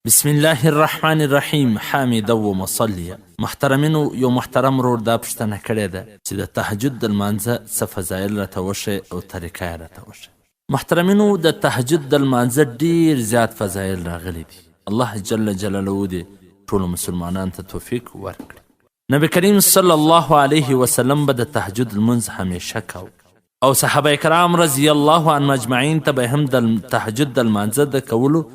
بسم الله الرحمن الرحیم حامدا و مصلیا. محترمینو، یو محترم رور دا پوښتنه کړې ده چې د تهجد د لمانځه څه فضایل راته وښیي او طریقه یې راته وښیي. محترمینو، د تهجد د لمانځه ډیر زیات فضایل راغلي دي. الله جل جلاله دې ټولو مسلمانانو ته توفیق ورکړي. نبی کریم صلی الله علیه وسلم به د تهجد لمونځ همیشه کوي او صحابه کرام رضی الله عنهم اجمعین ته به هم د تهجد د لمانځه د کولو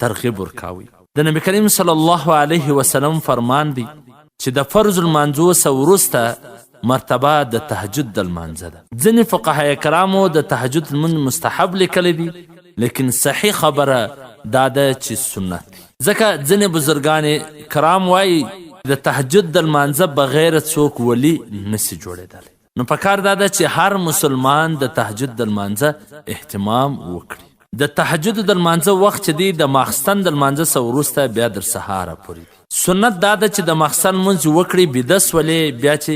ترغیب ورکاوي. د نبی کریم صلی الله علیه وسلم فرمان دی چې د فرض المانځو څخه وروسته مرتبه د تهجد د لمانځه ده. ځینې فقهای کرامو د تهجد لمونځ مستحب لیکلی دي، لیکن صحیح خبره دا ده چې سنت دی. ځکه ځینې بزرګان کرام وایي د تهجد د لمانځه بغیر څوک ولی نسی جوړېدلی. نو پکار دا ده چې هر مسلمان د تهجد د لمانځه اهتمام وکړي. د تهجد د لمانځه وخت چې دی د ماخستن د لمانځه څخه وروسته بیا در سهاره پورې. سنت دا ده چې د ماخستن لمونځ وکړي، بیده سولې، بیا چې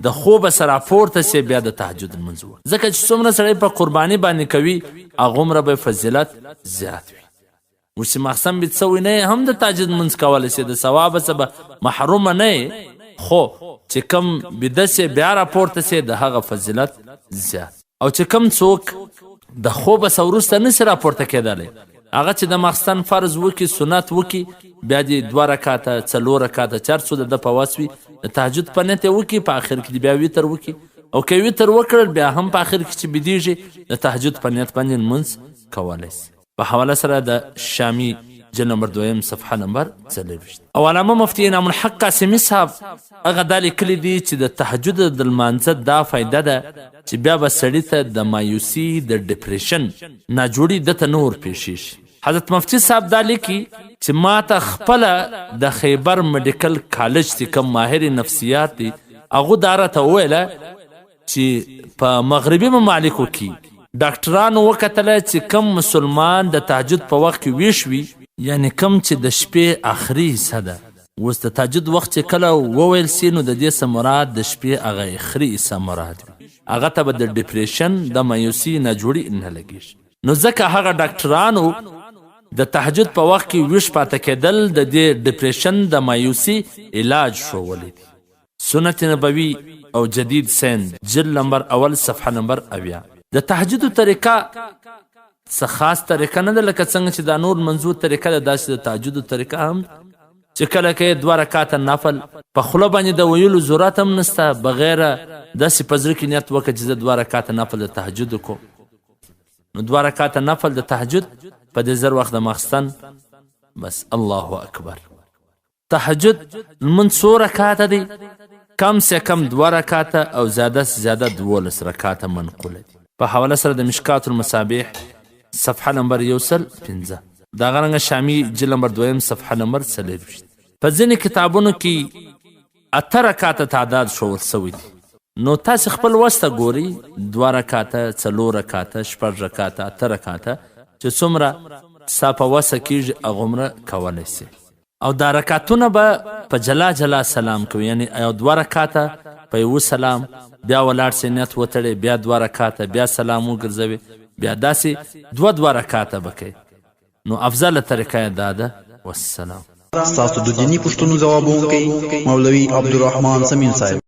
د خوبه سره راپورته سي بیا د تهجد لمونځ وکړي. ځکه چې څومره سړی په قرباني باندې کوي هغومره به فضیلت زیات وي. اوس چې ماخستن بیده سوی نه هم د تهجد لمونځ کولی سي، د ثوابه څخه به محرومه نه، خو چې کم بیده سي بیا راپورته سي د هغه فضیلت زیات. او چې کم څوک د خوبه څخه وروسته نسي راپورته کېدلی، هغه چې د ماخستن فرض وکړي، سنت وکړي، بیا دې 2 رکاته 4 رکاته 4 څو د په وس وي د تهجد په نیت یې وکړي، په آخر کې بیا ویتر وکړي. او که ویتر وکړل بیا هم په آخر کې چې بیدېږي د تهجد په نیت باندې لمونځ کولی سي. په حواله سره د شامي جلد نمبر 2 صفحه نمبر 24. او علامه مفتی انعام الحق قاسمي صاحب هغه دا لیکلي دي چې د تهجد د لمانځه دا فایده ده چې بیا به سړي ته د مایوسي، د ډپریشن ناجوړي دته نه ورپېښېږي. حضرت مفتی صاحب دا لیکي چې ما ته خپله د خیبر میډیکل کالج چې کوم ماهر نفسیات دي هغو دا راته وویله چې په مغربي ممالکو کې ډاکټرانو وکتله چې کم مسلمان د تهجد په وخت کې ویښ وي، یعنی کم چې د شپې آخري حصه ده، اوس د تهجد وخت چې کله وویل سي نو د دې څه مراد د شپې هغه آخري حصه مراد وي، هغه ته به د ډپریشن، د مایوسي ناجوړي نه لګېږي. نو ځکه هغه ډاکټرانو د تهجد په وخت کې ویښ پاته کېدل د دې ډپریشن، د مایوسي علاج ښوولی دی. سنت نبوي او جدید سند جلد نمبر 1 صفحه نمبر 70. د تهجد طریقه څه خاص طریقه نه ده لکه څنګه چې دا نور منظور طریقه ده، داسې د تهجد طریقه هم چې کله کې 2 رکاته نفل په خوله باندې د ویلو ضرورت هم نشته، بغیر داسې په زړه کې نیت وکړه چې زه 2 رکاته نفل د تهجد وکړم. نو 2 رکاته نفل د تهجد په دې زر وخت د ماخستن بس. الله اکبر. تهجد لمونځ څو رکاته دی؟ کم سے کم 2 رکاته او زیاده سے زیاده 12 رکاته منقوله دي. په حواله سره د مشکات المصابیح صفحه نمبر 105 دا غرنګ شامی جلد نمبر 2 صفحه نمبر 24. په ځینې کتابونو کې 8 رکاته تعداد ښوول سوی دي. نو تاسو خپل وسته ګوري 2 رکاته 4 رکاته 6 رکاته 8 رکاته چې څومره ستا په وسه کېږي هغومره کولی سي. او دا رکاتونه به په جلا جلا سلام کوي، یعنی یو 2 رکاته په یو سلام، بیا ولاړ سي نیت وتړي، بیا 2 رکاته بیا سلام وګرځوي، بیا داسې 2 رکاته به کوي. نو افضل طریقه یې دا ده. والسلام. ستاسو د دیني پوښتنو ځوابونکی مولوي عبدالرحمن سمین صاحب.